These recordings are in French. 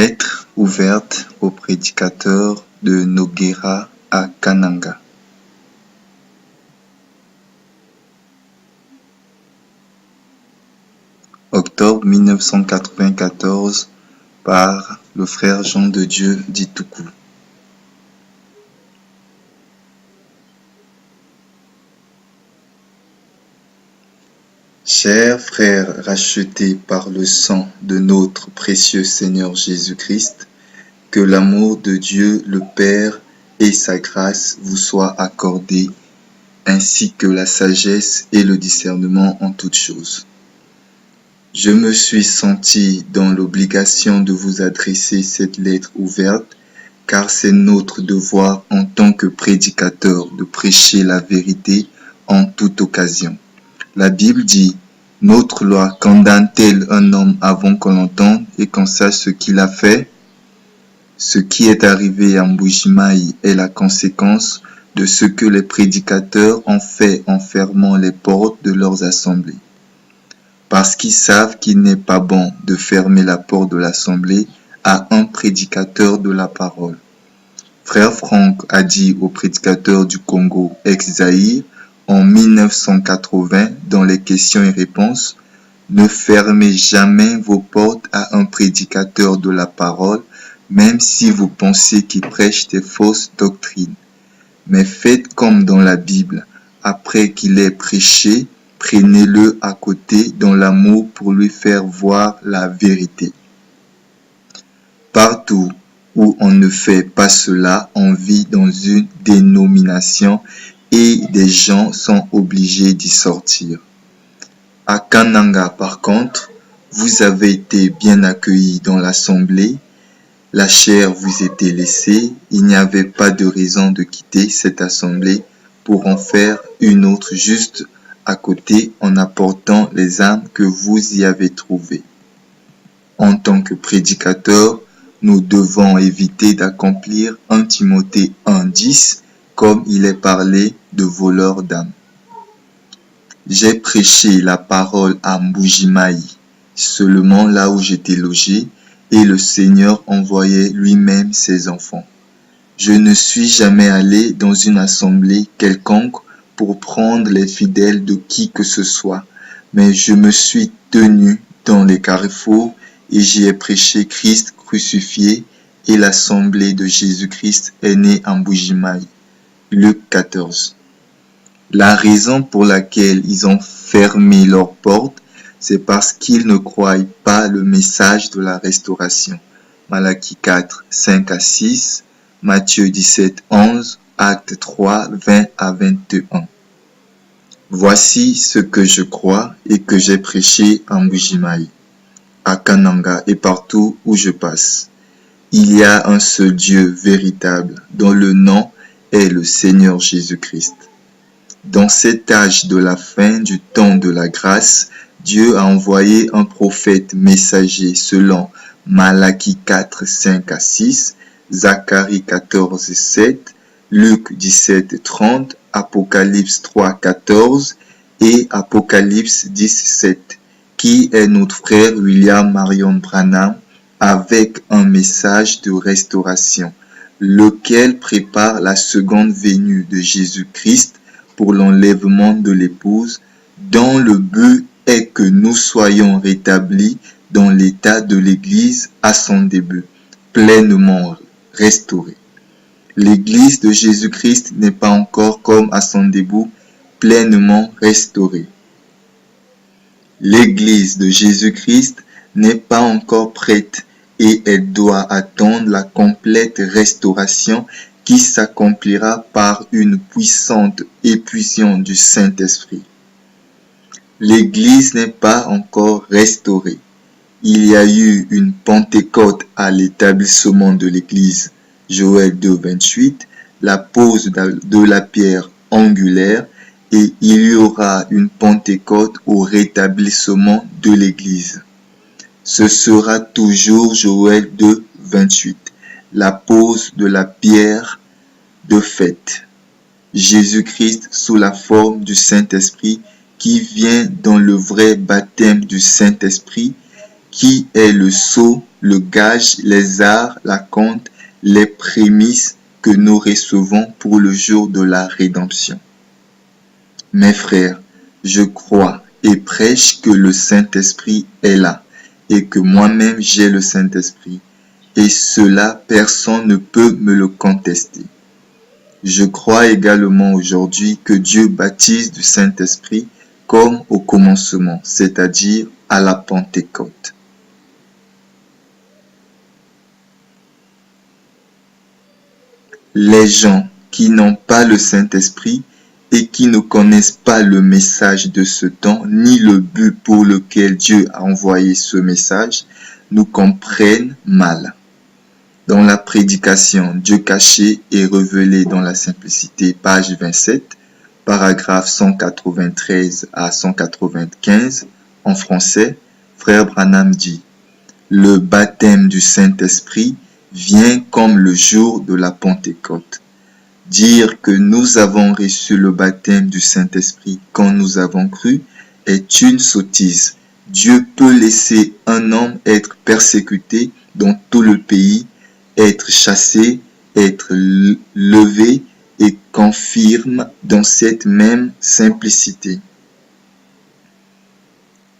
Lettre ouverte au prédicateur de Noguera à Kananga. Octobre 1994 par le frère Jean de Dieu d'Ituku. Chers frères rachetés par le sang de notre précieux Seigneur Jésus-Christ, que l'amour de Dieu le Père et sa grâce vous soient accordés, ainsi que la sagesse et le discernement en toutes choses. Je me suis senti dans l'obligation de vous adresser cette lettre ouverte, car c'est notre devoir en tant que prédicateur de prêcher la vérité en toute occasion. La Bible dit, « Notre loi condamne-t-elle un homme avant qu'on l'entende et qu'on sache ce qu'il a fait ?» Ce qui est arrivé à Mbujimayi est la conséquence de ce que les prédicateurs ont fait en fermant les portes de leurs assemblées. Parce qu'ils savent qu'il n'est pas bon de fermer la porte de l'assemblée à un prédicateur de la parole. Frère Franck a dit au prédicateur du Congo ex-Zaïre en 1980 dans les questions et réponses, « Ne fermez jamais vos portes à un prédicateur de la parole, même si vous pensez qu'il prêche des fausses doctrines. Mais faites comme dans la Bible, après qu'il ait prêché, prenez-le à côté dans l'amour pour lui faire voir la vérité. » Partout où on ne fait pas cela, on vit dans une dénomination et des gens sont obligés d'y sortir. À Kananga, par contre, vous avez été bien accueillis dans l'assemblée, la chair vous était laissée, il n'y avait pas de raison de quitter cette assemblée pour en faire une autre juste à côté en apportant les âmes que vous y avez trouvées. En tant que prédicateur, nous devons éviter d'accomplir 1 Timothée 1,10 comme il est parlé de voleurs d'âmes. J'ai prêché la parole à Mbujimayi, seulement là où j'étais logé, et le Seigneur envoyait lui-même ses enfants. Je ne suis jamais allé dans une assemblée quelconque pour prendre les fidèles de qui que ce soit, mais je me suis tenu dans les carrefours et j'y ai prêché Christ crucifié et l'assemblée de Jésus-Christ est née en Mbujimayi. Luc 14. La raison pour laquelle ils ont fermé leurs portes, c'est parce qu'ils ne croient pas le message de la restauration. Malachie 4, 5 à 6, Matthieu 17, 11, Actes 3, 20 à 21. Voici ce que je crois et que j'ai prêché en Mbujimayi, à Kananga et partout où je passe. Il y a un seul Dieu véritable, dont le nom est le Seigneur Jésus-Christ. Dans cet âge de la fin du temps de la grâce, Dieu a envoyé un prophète messager selon Malachie 4, 5 à 6, Zacharie 14, 7, Luc 17, 30, Apocalypse 3, 14 et Apocalypse 10, 7, qui est notre frère William Marion Branham avec un message de restauration, lequel prépare la seconde venue de Jésus-Christ pour l'enlèvement de l'épouse, dont le but est que nous soyons rétablis dans l'état de l'Église à son début, pleinement restaurée. L'Église de Jésus-Christ n'est pas encore comme à son début, pleinement restaurée. L'Église de Jésus-Christ n'est pas encore prête et elle doit attendre la complète restauration qui s'accomplira par une puissante effusion du Saint-Esprit. L'Église n'est pas encore restaurée. Il y a eu une Pentecôte à l'établissement de l'Église, Joël 2, 28, la pose de la pierre angulaire, et il y aura une Pentecôte au rétablissement de l'Église. Ce sera toujours Joël 2, 28, la pose de la pierre de fête. Jésus-Christ sous la forme du Saint-Esprit qui vient dans le vrai baptême du Saint-Esprit qui est le sceau, le gage, les arts, la compte, les prémices que nous recevons pour le jour de la rédemption. Mes frères, je crois et prêche que le Saint-Esprit est là et que moi-même j'ai le Saint-Esprit, et cela personne ne peut me le contester. Je crois également aujourd'hui que Dieu baptise du Saint-Esprit comme au commencement, c'est-à-dire à la Pentecôte. Les gens qui n'ont pas le Saint-Esprit et qui ne connaissent pas le message de ce temps, ni le but pour lequel Dieu a envoyé ce message, nous comprennent mal. Dans la prédication, Dieu caché et révélé dans la simplicité, page 27, paragraphe 193 à 195, en français, Frère Branham dit: le baptême du Saint-Esprit vient comme le jour de la Pentecôte. Dire que nous avons reçu le baptême du Saint-Esprit quand nous avons cru est une sottise. Dieu peut laisser un homme être persécuté dans tout le pays, être chassé, être levé et confirme dans cette même simplicité.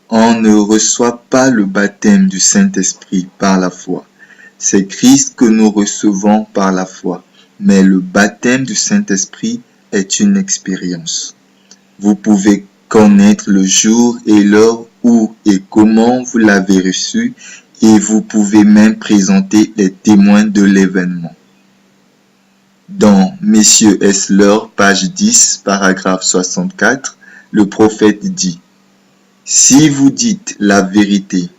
On ne reçoit pas le baptême du Saint-Esprit par la foi. C'est Christ que nous recevons par la foi. Mais le baptême du Saint-Esprit est une expérience. Vous pouvez connaître le jour et l'heure où et comment vous l'avez reçu, et vous pouvez même présenter les témoins de l'événement. Dans Messieurs Esler, page 10, paragraphe 64, le prophète dit: si vous dites la vérité,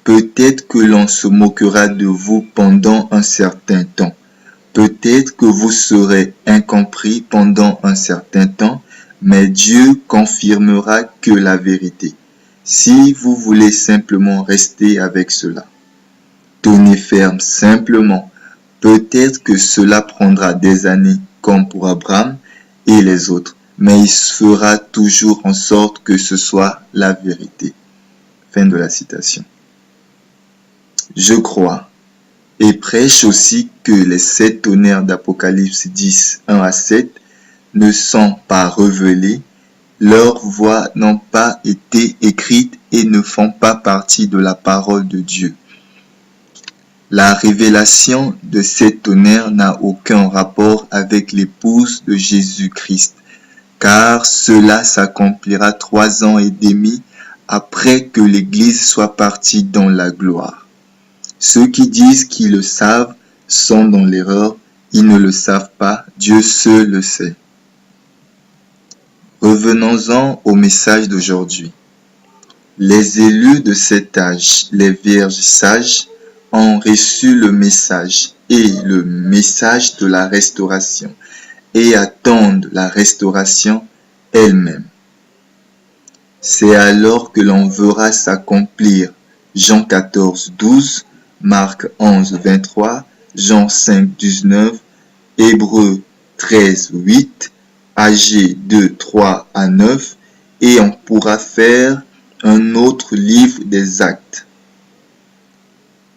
peut-être que l'on se moquera de vous pendant un certain temps. Peut-être que vous serez incompris pendant un certain temps, mais Dieu confirmera que la vérité. Si vous voulez simplement rester avec cela, tenez ferme simplement. Peut-être que cela prendra des années, comme pour Abraham et les autres, mais il fera toujours en sorte que ce soit la vérité. Fin de la citation. Je crois et prêche aussi que les 7 tonnerres d'Apocalypse 10, 1 à 7 ne sont pas révélés, leurs voix n'ont pas été écrites et ne font pas partie de la parole de Dieu. La révélation de ces tonnerres n'a aucun rapport avec l'épouse de Jésus-Christ, car cela s'accomplira 3 ans et demi après que l'Église soit partie dans la gloire. Ceux qui disent qu'ils le savent sont dans l'erreur, ils ne le savent pas, Dieu seul le sait. Revenons-en au message d'aujourd'hui. Les élus de cet âge, les vierges sages, ont reçu le message et le message de la restauration et attendent la restauration elle-même. C'est alors que l'on verra s'accomplir Jean 14, 12, Marc 11, 23, Jean 5, 19, Hébreux 13, 8, Agé 2, 3 à 9, et on pourra faire un autre livre des actes.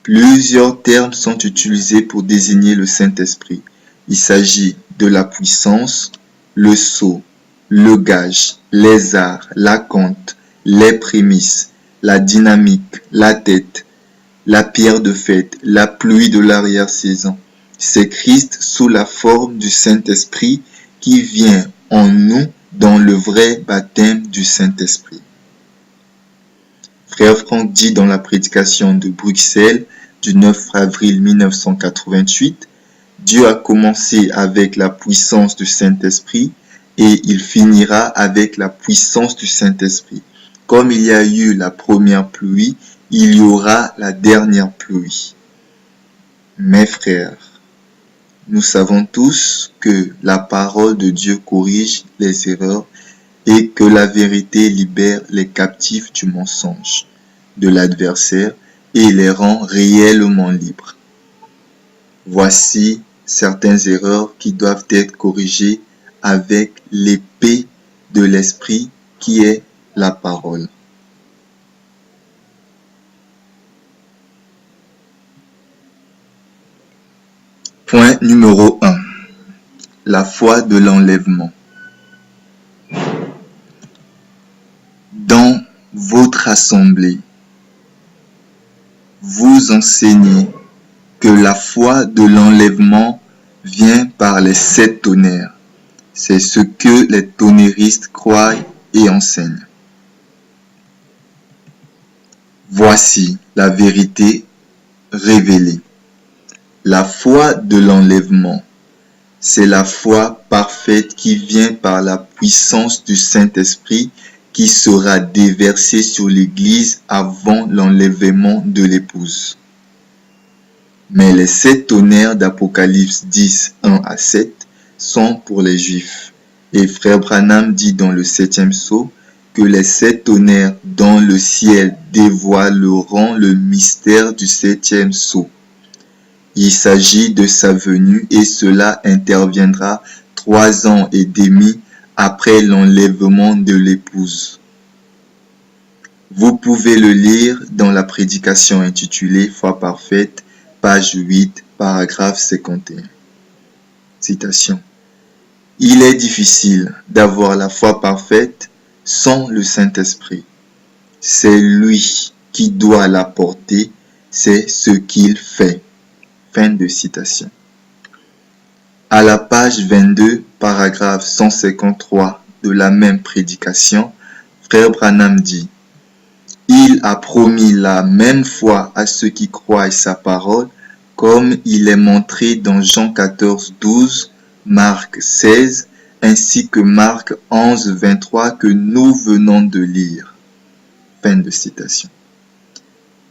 Plusieurs termes sont utilisés pour désigner le Saint-Esprit. Il s'agit de la puissance, le sceau, le gage, les arts, la compte, les prémices, la dynamique, la tête, la pierre de fête, la pluie de l'arrière-saison. C'est Christ sous la forme du Saint-Esprit qui vient en nous dans le vrai baptême du Saint-Esprit. Frère Franck dit dans la prédication de Bruxelles du 9 avril 1988, Dieu a commencé avec la puissance du Saint-Esprit et il finira avec la puissance du Saint-Esprit. Comme il y a eu la première pluie, il y aura la dernière pluie. Mes frères, nous savons tous que la parole de Dieu corrige les erreurs et que la vérité libère les captifs du mensonge, de l'adversaire et les rend réellement libres. Voici certaines erreurs qui doivent être corrigées avec l'épée de l'esprit qui est la parole. Point numéro 1. La foi de l'enlèvement. Dans votre assemblée, vous enseignez que la foi de l'enlèvement vient par les 7 tonnerres. C'est ce que les tonnerristes croient et enseignent. Voici la vérité révélée. La foi de l'enlèvement, c'est la foi parfaite qui vient par la puissance du Saint-Esprit qui sera déversée sur l'Église avant l'enlèvement de l'épouse. Mais les 7 tonnerres d'Apocalypse 10, 1 à 7 sont pour les Juifs. Et Frère Branham dit dans le 7e sceau que les 7 tonnerres dans le ciel dévoileront le mystère du 7e sceau. Il s'agit de sa venue et cela interviendra 3 ans et demi après l'enlèvement de l'épouse. Vous pouvez le lire dans la prédication intitulée « Foi parfaite », page 8, paragraphe 51. Citation. Il est difficile d'avoir la foi parfaite sans le Saint-Esprit. C'est lui qui doit la porter, c'est ce qu'il fait. Fin de citation. À la page 22, paragraphe 153 de la même prédication, Frère Branham dit « Il a promis la même foi à ceux qui croient sa parole, comme il est montré dans Jean 14, 12, Marc 16, ainsi que Marc 11, 23 que nous venons de lire. » Fin de citation.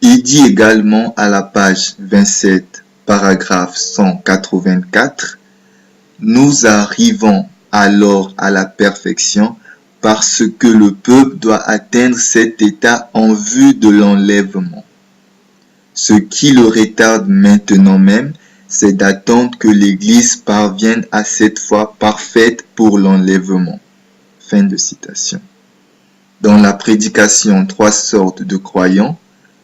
Il dit également à la page 27, paragraphe 184, « Nous arrivons alors à la perfection parce que le peuple doit atteindre cet état en vue de l'enlèvement. Ce qui le retarde maintenant même, c'est d'attendre que l'Église parvienne à cette foi parfaite pour l'enlèvement. » Fin de citation. Dans la prédication 3 sortes de croyants,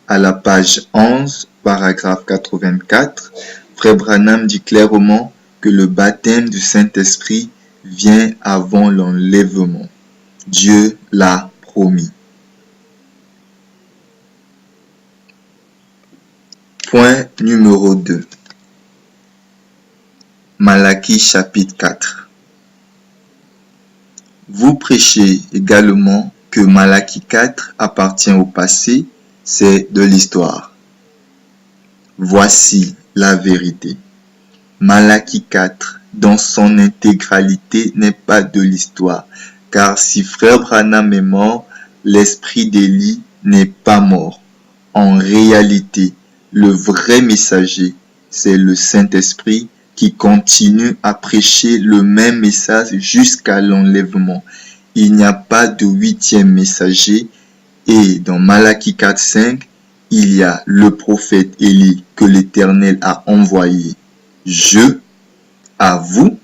à la page 11, paragraphe 84, Frère Branham dit clairement que le baptême du Saint-Esprit vient avant l'enlèvement. Dieu l'a promis. Point numéro 2. Malachie chapitre 4. Vous prêchez également que Malachie 4 appartient au passé, c'est de l'histoire. Voici la vérité. Malachie 4, dans son intégralité, n'est pas de l'histoire, car si Frère Branham est mort, l'esprit d'Élie n'est pas mort. En réalité, le vrai messager, c'est le Saint-Esprit qui continue à prêcher le même message jusqu'à l'enlèvement. Il n'y a pas de 8e messager et dans Malachie 4, 5, il y a le prophète Élie que l'Éternel a envoyé. À vous,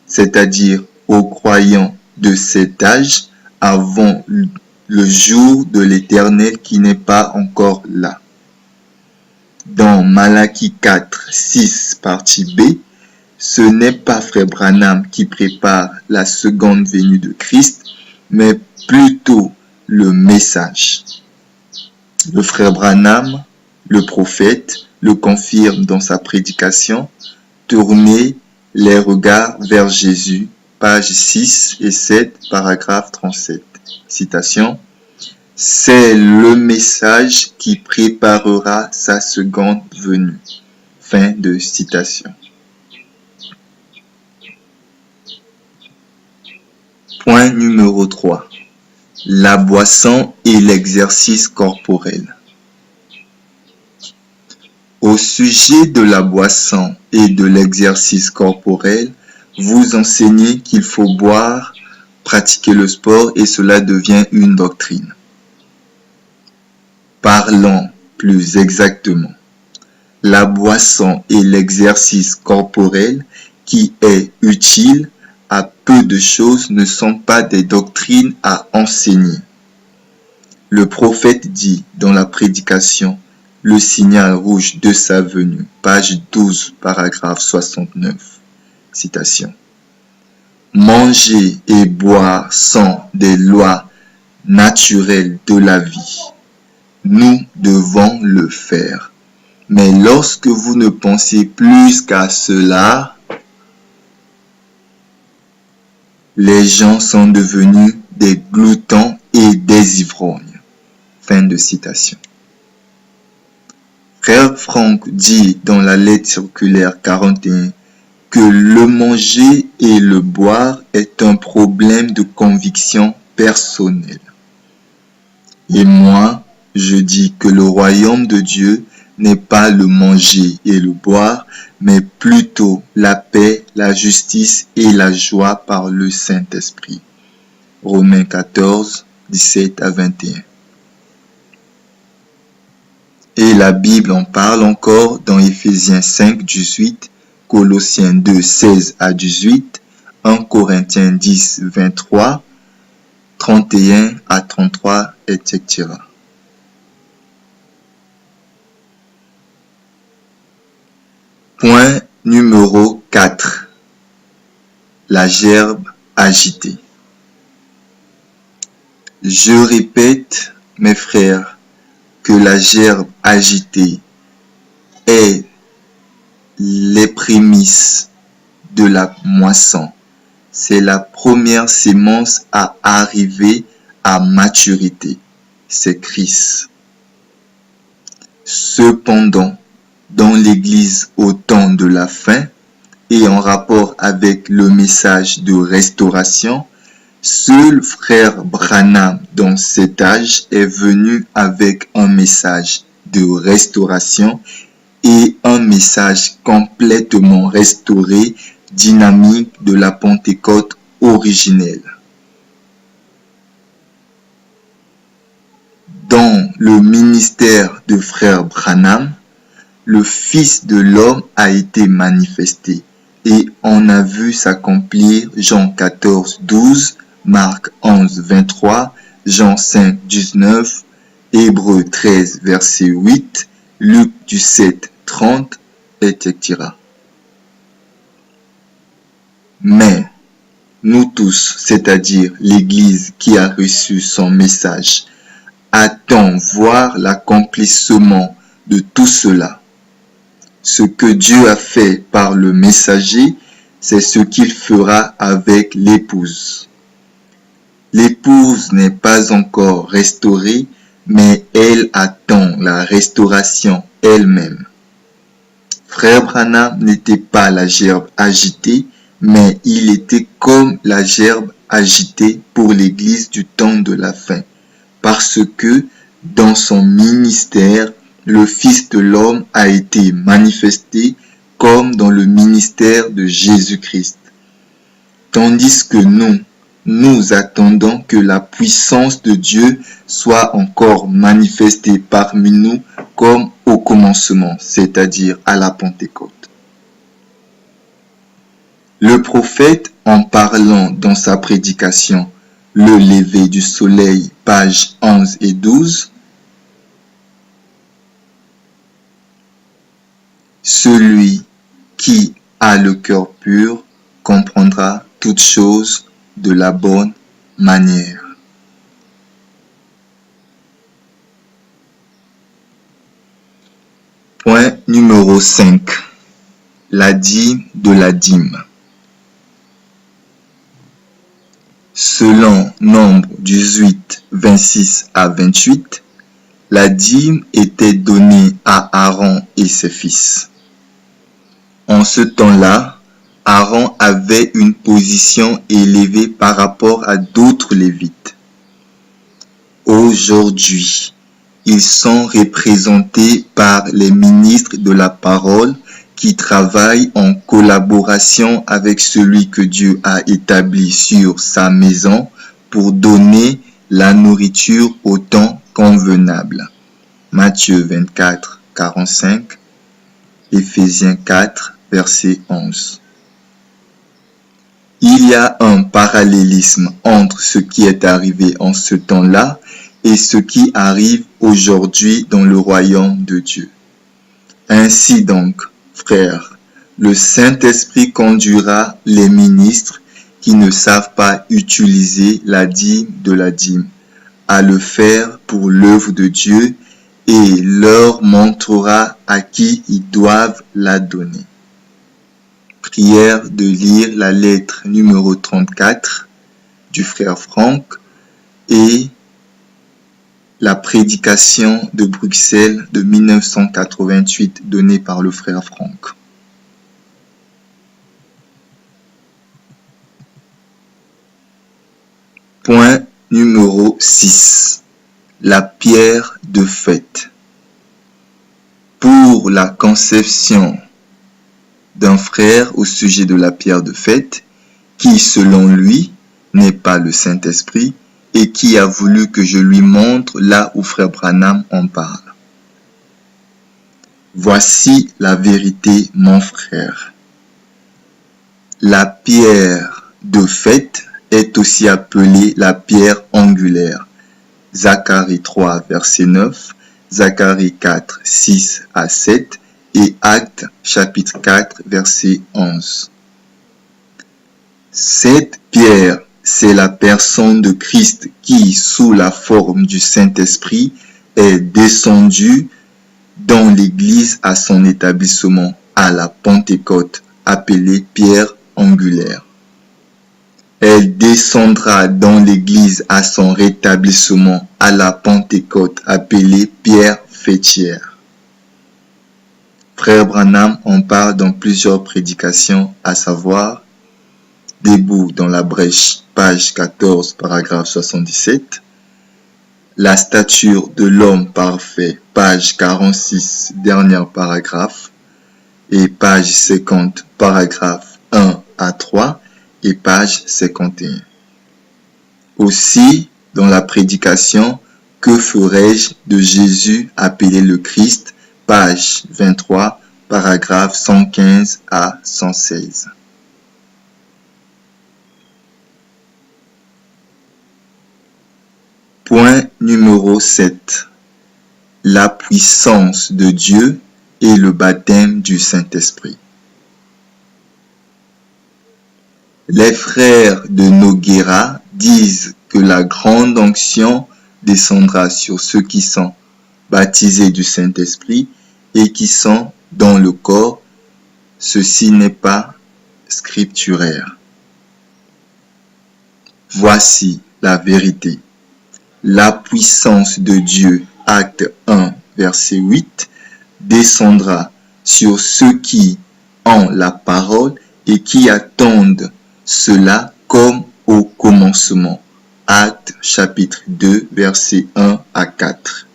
c'est-à-dire aux croyants de cet âge, avant le jour de l'Éternel qui n'est pas encore là. Dans Malachie 4, 6, partie B, ce n'est pas Frère Branham qui prépare la seconde venue de Christ, mais plutôt le message. Le Frère Branham, le prophète, le confirme dans sa prédication. Tournez les regards vers Jésus, pages 6 et 7, paragraphe 37. Citation. C'est le message qui préparera sa seconde venue. Fin de citation. Point numéro 3. La boisson et l'exercice corporel. Au sujet de la boisson et de l'exercice corporel, vous enseignez qu'il faut boire, pratiquer le sport et cela devient une doctrine. Parlons plus exactement. La boisson et l'exercice corporel qui est utile à peu de choses ne sont pas des doctrines à enseigner. Le prophète dit dans la prédication le signal rouge de sa venue. Page 12, paragraphe 69. Citation. Manger et boire sont des lois naturelles de la vie. Nous devons le faire. Mais lorsque vous ne pensez plus qu'à cela, les gens sont devenus des gloutons et des ivrognes. Fin de citation. Frère Franck dit dans la lettre circulaire 41 que le manger et le boire est un problème de conviction personnelle. Et moi, je dis que le royaume de Dieu n'est pas le manger et le boire, mais plutôt la paix, la justice et la joie par le Saint-Esprit. Romains 14, 17 à 21. Et la Bible en parle encore dans Éphésiens 5, 18, Colossiens 2, 16 à 18, 1 Corinthiens 10, 23, 31 à 33, etc. Point numéro 4. La gerbe agitée. Je répète, mes frères, que la gerbe agitée est les prémices de la moisson. C'est la première sémence à arriver à maturité. C'est Christ. Cependant, dans l'Église au temps de la fin et en rapport avec le message de restauration, seul frère Branham dans cet âge est venu avec un message de restauration et un message complètement restauré, dynamique de la Pentecôte originelle. Dans le ministère de frère Branham, le Fils de l'homme a été manifesté et on a vu s'accomplir Jean 14, 12, Marc 11, 23, Jean 5, 19, Hébreux 13, verset 8, Luc 17, 30, etc. Mais nous tous, c'est-à-dire l'Église qui a reçu son message, attend voir l'accomplissement de tout cela. Ce que Dieu a fait par le messager, c'est ce qu'il fera avec l'épouse. L'épouse n'est pas encore restaurée, mais elle attend la restauration elle-même. Frère Branham n'était pas la gerbe agitée, mais il était comme la gerbe agitée pour l'Église du temps de la fin, parce que dans son ministère, le Fils de l'homme a été manifesté comme dans le ministère de Jésus-Christ. Tandis que nous attendons que la puissance de Dieu soit encore manifestée parmi nous comme au commencement, c'est-à-dire à la Pentecôte. Le prophète, en parlant dans sa prédication, le lever du soleil, pages 11 et 12, celui qui a le cœur pur comprendra toutes choses de la bonne manière. Point numéro 5. La dîme de la dîme. Selon Nombre 18, 26 à 28, la dîme était donnée à Aaron et ses fils. En ce temps-là, Aaron avait une position élevée par rapport à d'autres Lévites. Aujourd'hui, ils sont représentés par les ministres de la parole qui travaillent en collaboration avec celui que Dieu a établi sur sa maison pour donner la nourriture au temps convenable. Matthieu 24, 45, Éphésiens 4, verset 11. Il y a un parallélisme entre ce qui est arrivé en ce temps-là et ce qui arrive aujourd'hui dans le royaume de Dieu. Ainsi donc, frères, le Saint-Esprit conduira les ministres qui ne savent pas utiliser la dîme de la dîme à le faire pour l'œuvre de Dieu et leur montrera à qui ils doivent la donner. Prière de lire la lettre numéro 34 du frère Franck et la prédication de Bruxelles de 1988 donnée par le frère Franck. Point numéro 6. La pierre de fête. Pour la conception d'un frère au sujet de la pierre de fête, qui selon lui n'est pas le Saint-Esprit, et qui a voulu que je lui montre là où frère Branham en parle. Voici la vérité, mon frère. La pierre de fête est aussi appelée la pierre angulaire. Zacharie 3, verset 9, Zacharie 4, 6 à 7 et Actes chapitre 4, verset 11. Cette pierre, c'est la personne de Christ qui, sous la forme du Saint-Esprit, est descendue dans l'Église à son établissement à la Pentecôte, appelée pierre angulaire. Elle descendra dans l'Église à son rétablissement à la Pentecôte, appelée pierre fêtière. Frère Branham en parle dans plusieurs prédications, à savoir Debout dans la brèche, page 14, paragraphe 77. La stature de l'homme parfait, page 46, dernier paragraphe. Et page 50, paragraphe 1 à 3 et page 51. Aussi, dans la prédication « Que ferai-je de Jésus appelé le Christ ?» page 23, paragraphe 115 à 116. Point numéro 7. La puissance de Dieu et le baptême du Saint-Esprit. Les frères de Noguera disent que la grande onction descendra sur ceux qui sont baptisés du Saint-Esprit et qui sont dans le corps. Ceci n'est pas scripturaire. Voici la vérité. La puissance de Dieu, acte 1, verset 8, descendra sur ceux qui ont la parole et qui attendent cela comme au commencement. Acte chapitre 2, verset 1 à 4.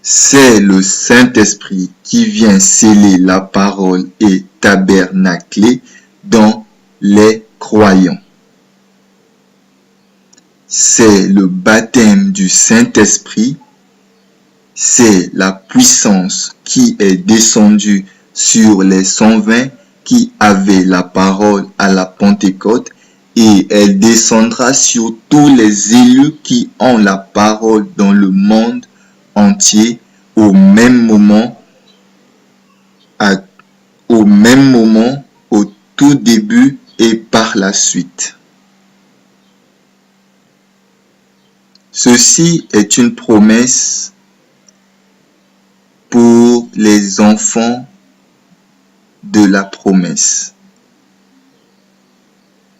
C'est le Saint-Esprit qui vient sceller la parole et tabernacler dans les croyants. C'est le baptême du Saint-Esprit, c'est la puissance qui est descendue sur les 120 qui avaient la parole à la Pentecôte et elle descendra sur tous les élus qui ont la parole dans le monde entier au même moment, au tout début et par la suite. Ceci est une promesse pour les enfants de la promesse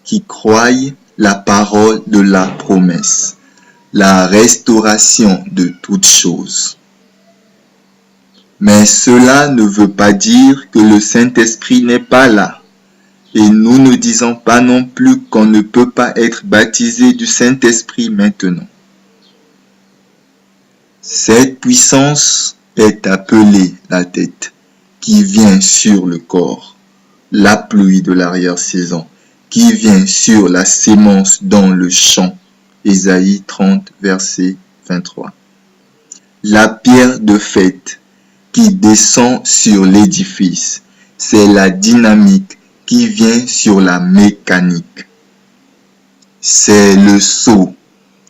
qui croient la parole de la promesse, la restauration de toutes choses. Mais cela ne veut pas dire que le Saint-Esprit n'est pas là. Et nous ne disons pas non plus qu'on ne peut pas être baptisé du Saint-Esprit maintenant. Cette puissance est appelée la tête, qui vient sur le corps, la pluie de l'arrière-saison, qui vient sur la sémence dans le champ. Ésaïe 30, verset 23. La pierre de fête qui descend sur l'édifice, c'est la dynamique qui vient sur la mécanique. C'est le sceau,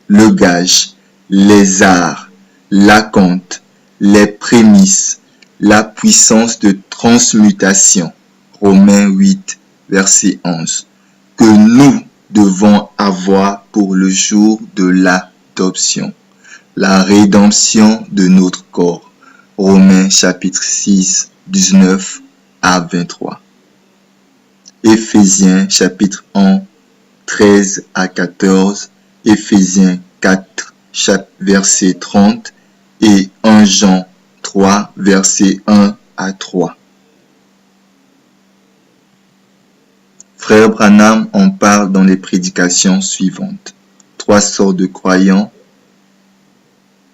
le gage, les arts, l'acompte, les prémices, la puissance de transmutation. Romains 8, verset 11. Que nous devons avoir pour le jour de l'adoption. La rédemption de notre corps. Romains chapitre 6, 19 à 23. Éphésiens chapitre 1, 13 à 14. Éphésiens 4, verset 30 et 1 Jean 3, verset 1 à 3. Frère Branham en parle dans les prédications suivantes. 3 sortes de croyants,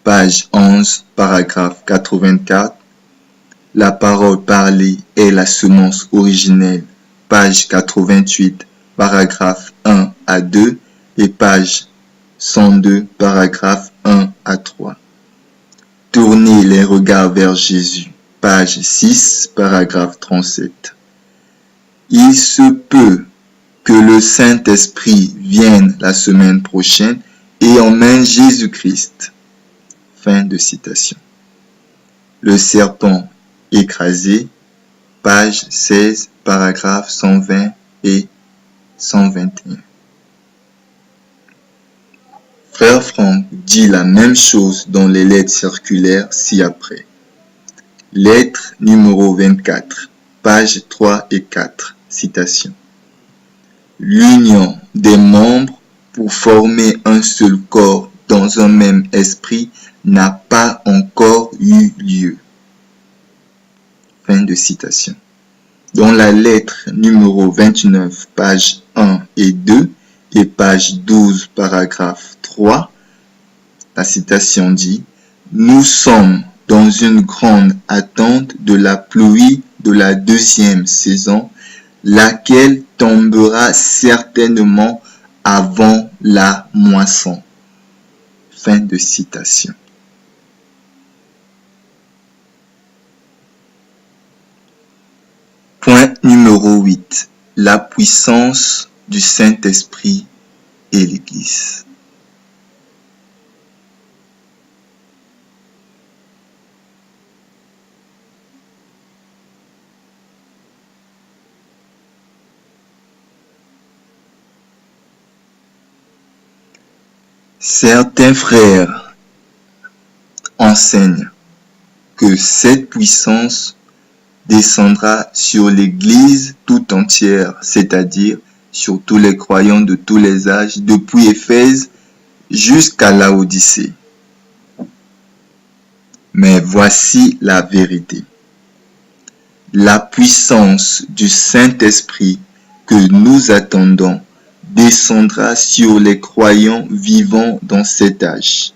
page 11, paragraphe 84. La parole parlée est la semence originelle, page 88, paragraphe 1 à 2 et page 102, paragraphe 1 à 3. Tournez les regards vers Jésus, page 6, paragraphe 37. Il se peut que le Saint-Esprit vienne la semaine prochaine et emmène Jésus-Christ. Fin de citation. Le serpent écrasé, page 16, paragraphe 120 et 121. Frère Franck dit la même chose dans les lettres circulaires ci-après. Lettre numéro 24, pages 3 et 4, citation. L'union des membres pour former un seul corps dans un même esprit n'a pas encore eu lieu. Fin de citation. Dans la lettre numéro 29, pages 1 et 2 et page 12, paragraphe 3, la citation dit « Nous sommes dans une grande attente de la pluie de la deuxième saison, laquelle tombera certainement avant la moisson. » Fin de citation. Point numéro 8. La puissance du Saint-Esprit et l'Église. Certains frères enseignent que cette puissance descendra sur l'Église tout entière, c'est-à-dire sur tous les croyants de tous les âges, depuis Éphèse jusqu'à Laodicée. Mais voici la vérité. La puissance du Saint-Esprit que nous attendons descendra sur les croyants vivant dans cet âge,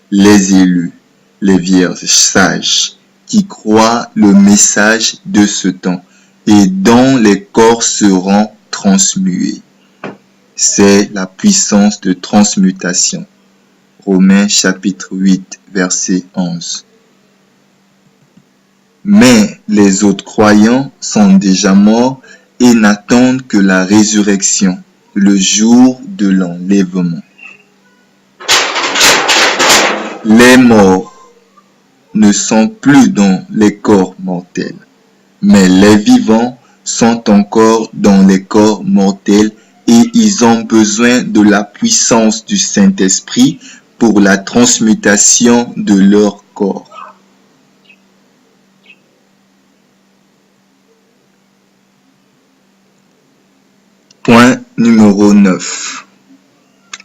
les élus, les vierges sages, qui croient le message de ce temps et dont les corps seront transmués. C'est la puissance de transmutation. Romains chapitre 8, verset 11. Mais les autres croyants sont déjà morts et n'attendent que la résurrection, le jour de l'enlèvement. Les morts ne sont plus dans les corps mortels, mais les vivants sont encore dans les corps mortels et ils ont besoin de la puissance du Saint-Esprit pour la transmutation de leur corps. Point numéro 9.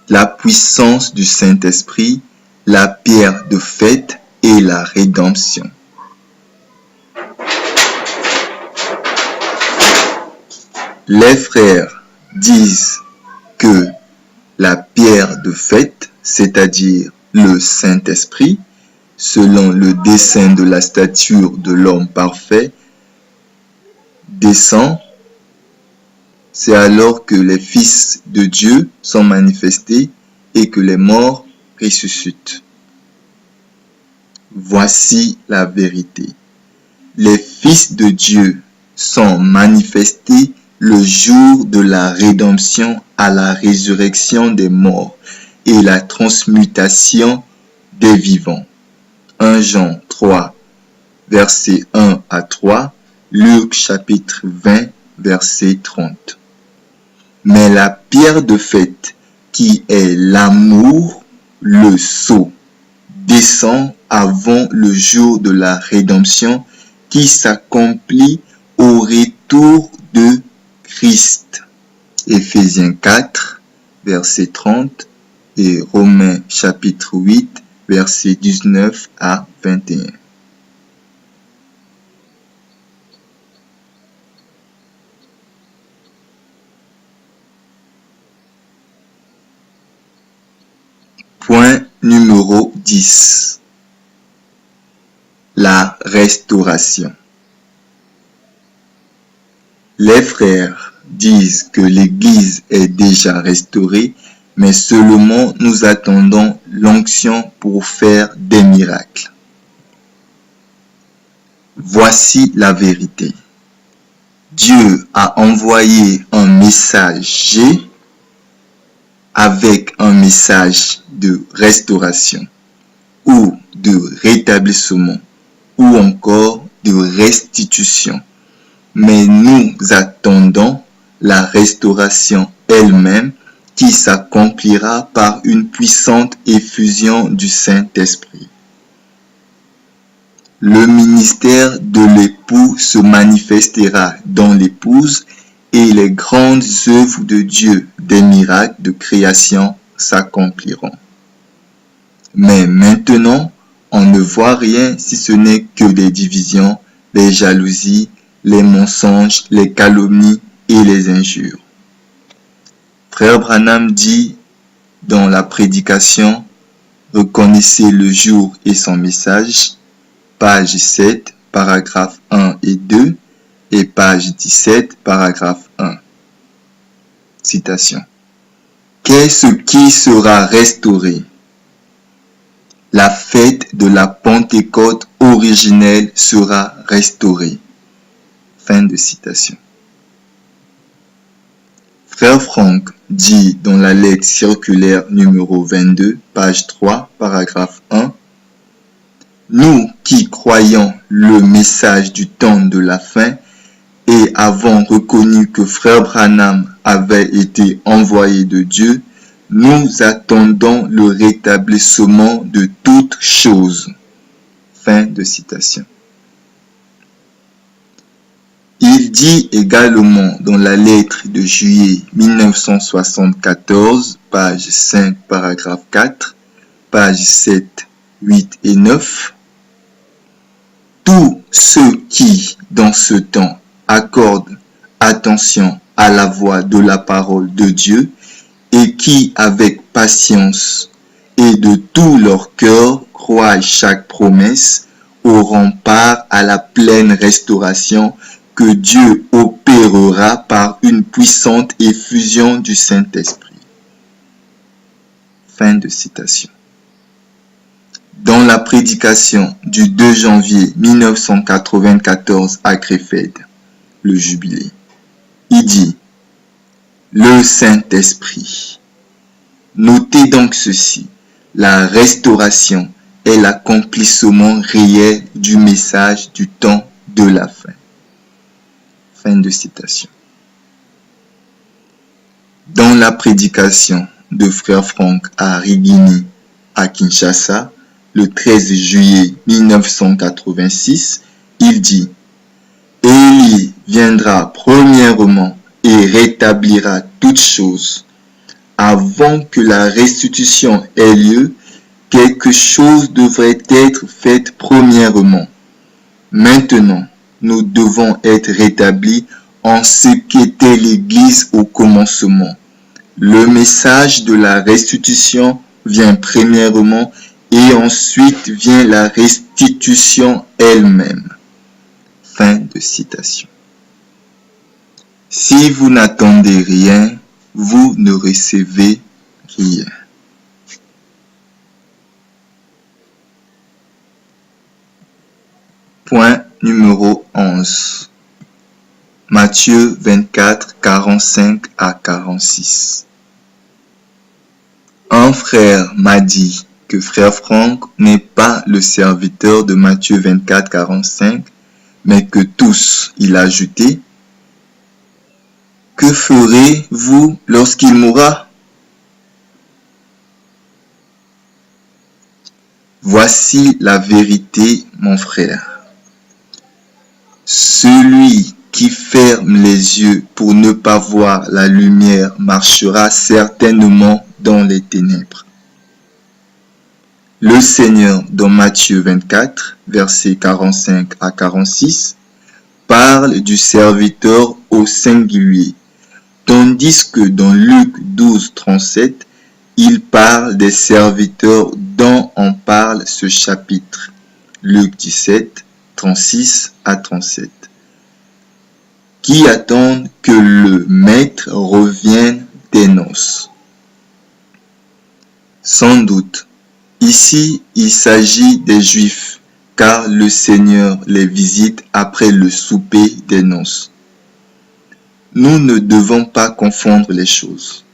La puissance du Saint-Esprit, la pierre de fête et la rédemption. Les frères disent que la pierre de fête, c'est-à-dire le Saint-Esprit, selon le dessein de la stature de l'homme parfait, descend. C'est alors que les fils de Dieu sont manifestés et que les morts ressuscitent. Voici la vérité. Les fils de Dieu sont manifestés le jour de la rédemption à la résurrection des morts et la transmutation des vivants. 1 Jean 3, versets 1 à 3, Luc chapitre 20, verset 30. Mais la pierre de fait, qui est l'amour, le sceau, descend avant le jour de la rédemption qui s'accomplit au retour de Christ. Éphésiens 4, verset 30 et Romains chapitre 8, verset 19 à 21. Point numéro 10. La restauration. Les frères disent que l'Église est déjà restaurée, mais seulement nous attendons l'onction pour faire des miracles. Voici la vérité. Dieu a envoyé un messager avec un message de restauration ou de rétablissement ou encore de restitution. Mais nous attendons la restauration elle-même qui s'accomplira par une puissante effusion du Saint-Esprit. Le ministère de l'époux se manifestera dans l'épouse et les grandes œuvres de Dieu, des miracles de création s'accompliront. Mais maintenant, on ne voit rien si ce n'est que des divisions, des jalousies, les mensonges, les calomnies et les injures. Frère Branham dit dans la prédication « Reconnaissez le jour et son message », page 7, paragraphe 1 et 2, et page 17, paragraphe 1. Citation. Qu'est-ce qui sera restauré? La fête de la Pentecôte originelle sera restaurée. Fin de citation. Frère Franck dit dans la lettre circulaire numéro 22, page 3, paragraphe 1, nous qui croyons le message du temps de la fin et avons reconnu que Frère Branham avait été envoyé de Dieu, nous attendons le rétablissement de toutes choses. Fin de citation. Il dit également dans la lettre de juillet 1974, page 5, paragraphe 4, page 7, 8 et 9, tous ceux qui, dans ce temps, accordent attention à la voix de la parole de Dieu et qui, avec patience et de tout leur cœur, croient chaque promesse, auront part à la pleine restauration que Dieu opérera par une puissante effusion du Saint-Esprit. Fin de citation. Dans la prédication du 2 janvier 1994 à Krefeld, le jubilé, il dit « Le Saint-Esprit ». Notez donc ceci, la restauration est l'accomplissement réel du message du temps de la fin. Fin de citation. Dans la prédication de Frère Franck à Rigini, à Kinshasa, le 13 juillet 1986, il dit « Élie viendra premièrement et rétablira toutes choses. Avant que la restitution ait lieu, quelque chose devrait être fait premièrement. Maintenant, nous devons être rétablis en ce qu'était l'Église au commencement. Le message de la restitution vient premièrement et ensuite vient la restitution elle-même. » Fin de citation. Si vous n'attendez rien, vous ne recevez rien. Point numéro 11. Matthieu 24, 45 à 46. Un frère m'a dit que frère Franck n'est pas le serviteur de Matthieu 24, 45, mais que tous, il a ajouté, que ferez-vous lorsqu'il mourra? Voici la vérité, mon frère. Celui qui ferme les yeux pour ne pas voir la lumière marchera certainement dans les ténèbres. Le Seigneur, dans Matthieu 24, versets 45 à 46, parle du serviteur au singulier, tandis que dans Luc 12, 37, il parle des serviteurs dont on parle ce chapitre. Luc 17, 36 à 37. Qui attendent que le maître revienne des noces. Sans doute, ici il s'agit des Juifs, car le Seigneur les visite après le souper des noces. Nous ne devons pas confondre les choses.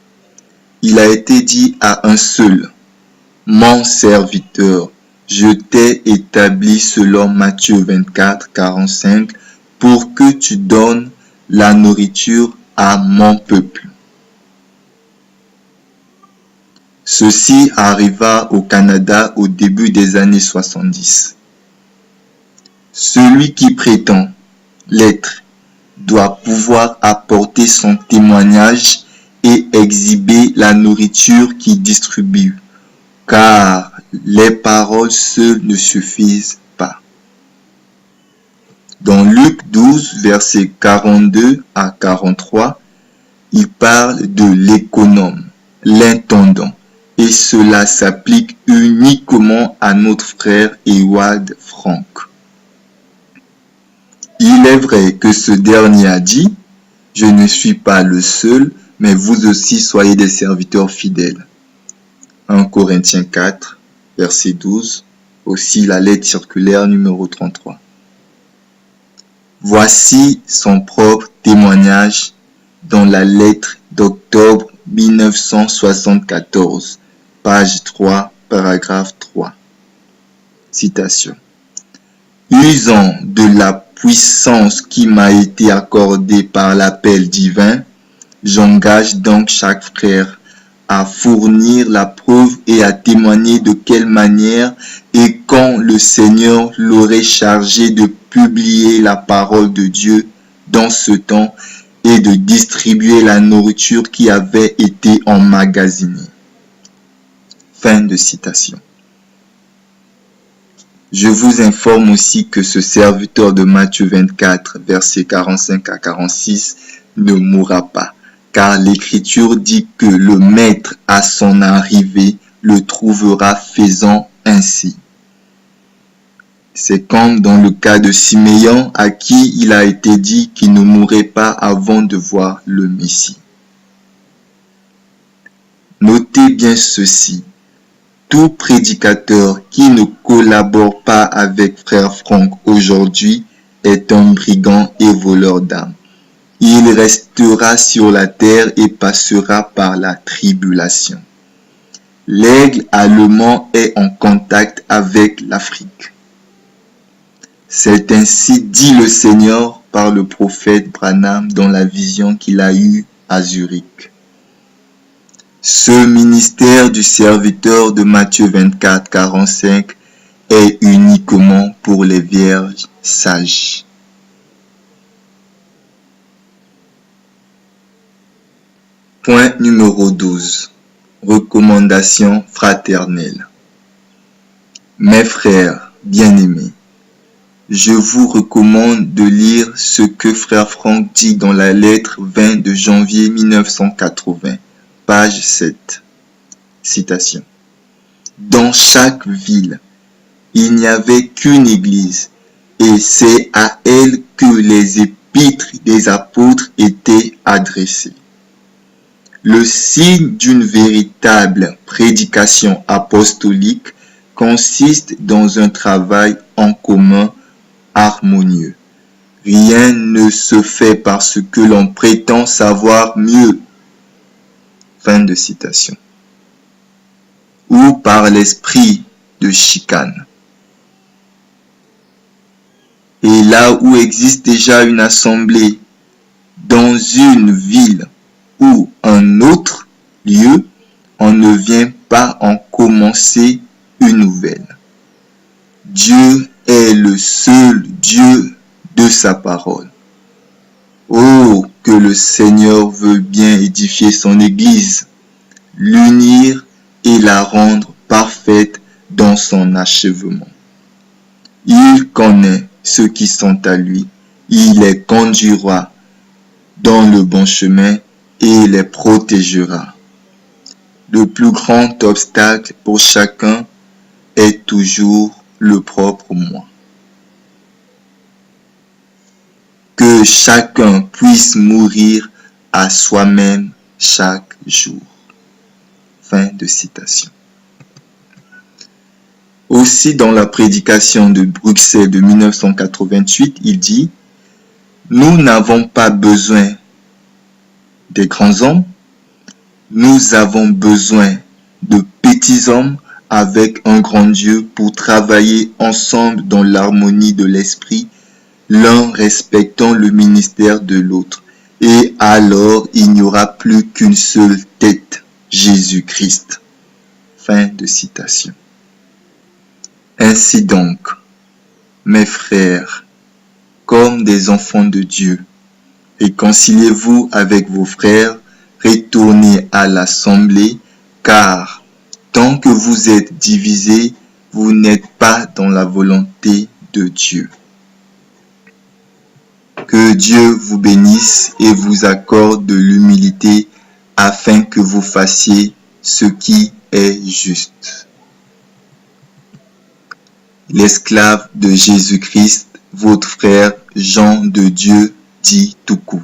Il a été dit à un seul, mon serviteur, je t'ai établi selon Matthieu 24, 45, pour que tu donnes la nourriture à mon peuple. Ceci arriva au Canada au début des années 70. Celui qui prétend l'être doit pouvoir apporter son témoignage et exhiber la nourriture qu'il distribue, car les paroles seules ne suffisent pas. Dans Luc 12, versets 42 à 43, il parle de l'économe, l'intendant, et cela s'applique uniquement à notre frère Ewald Franck. Il est vrai que ce dernier a dit, « Je ne suis pas le seul, mais vous aussi soyez des serviteurs fidèles. » 1 Corinthiens 4, verset 12, aussi la lettre circulaire numéro 33. Voici son propre témoignage dans la lettre d'octobre 1974, page 3, paragraphe 3. Citation. Usant de la puissance qui m'a été accordée par l'appel divin, j'engage donc chaque frère à fournir la preuve et à témoigner de quelle manière et quand le Seigneur l'aurait chargé de publier la parole de Dieu dans ce temps et de distribuer la nourriture qui avait été emmagasinée. Fin de citation. Je vous informe aussi que ce serviteur de Matthieu 24, versets 45 à 46, ne mourra pas, car l'Écriture dit que le Maître à son arrivée le trouvera faisant ainsi. C'est comme dans le cas de Siméon à qui il a été dit qu'il ne mourrait pas avant de voir le Messie. Notez bien ceci. Tout prédicateur qui ne collabore pas avec frère Franck aujourd'hui est un brigand et voleur d'âmes. Il restera sur la terre et passera par la tribulation. L'aigle allemand est en contact avec l'Afrique. C'est ainsi dit le Seigneur par le prophète Branham dans la vision qu'il a eue à Zurich. Ce ministère du serviteur de Matthieu 24, 45 est uniquement pour les vierges sages. Point numéro 12. Recommandation fraternelle. Mes frères bien-aimés, je vous recommande de lire ce que frère Franck dit dans la lettre 20 de janvier 1980. Page 7. Citation. Dans chaque ville, il n'y avait qu'une église, et c'est à elle que les épîtres des apôtres étaient adressées. Le signe d'une véritable prédication apostolique consiste dans un travail en commun harmonieux. Rien ne se fait parce que l'on prétend savoir mieux. Fin de citation. ou par l'esprit de chicane. Et là où existe déjà une assemblée dans une ville ou un autre lieu, on ne vient pas en commencer une nouvelle. Dieu est le seul Dieu de sa parole. Oh, que le Seigneur veut bien édifier son Église, l'unir et la rendre parfaite dans son achèvement. Il connaît ceux qui sont à lui, il les conduira dans le bon chemin et les protégera. Le plus grand obstacle pour chacun est toujours le propre moi. Que chacun puisse mourir à soi-même chaque jour. Fin de citation. Aussi, dans la prédication de Bruxelles de 1988, il dit « Nous n'avons pas besoin des grands hommes, nous avons besoin de petits hommes avec un grand Dieu pour travailler ensemble dans l'harmonie de l'esprit, l'un respectant le ministère de l'autre. Et alors, il n'y aura plus qu'une seule tête, Jésus-Christ. » Fin de citation. Ainsi donc, mes frères, comme des enfants de Dieu, réconciliez-vous avec vos frères, retournez à l'assemblée, car tant que vous êtes divisés, vous n'êtes pas dans la volonté de Dieu. Que Dieu vous bénisse et vous accorde de l'humilité afin que vous fassiez ce qui est juste. L'esclave de Jésus-Christ, votre frère Jean de Dieu, dit tout court.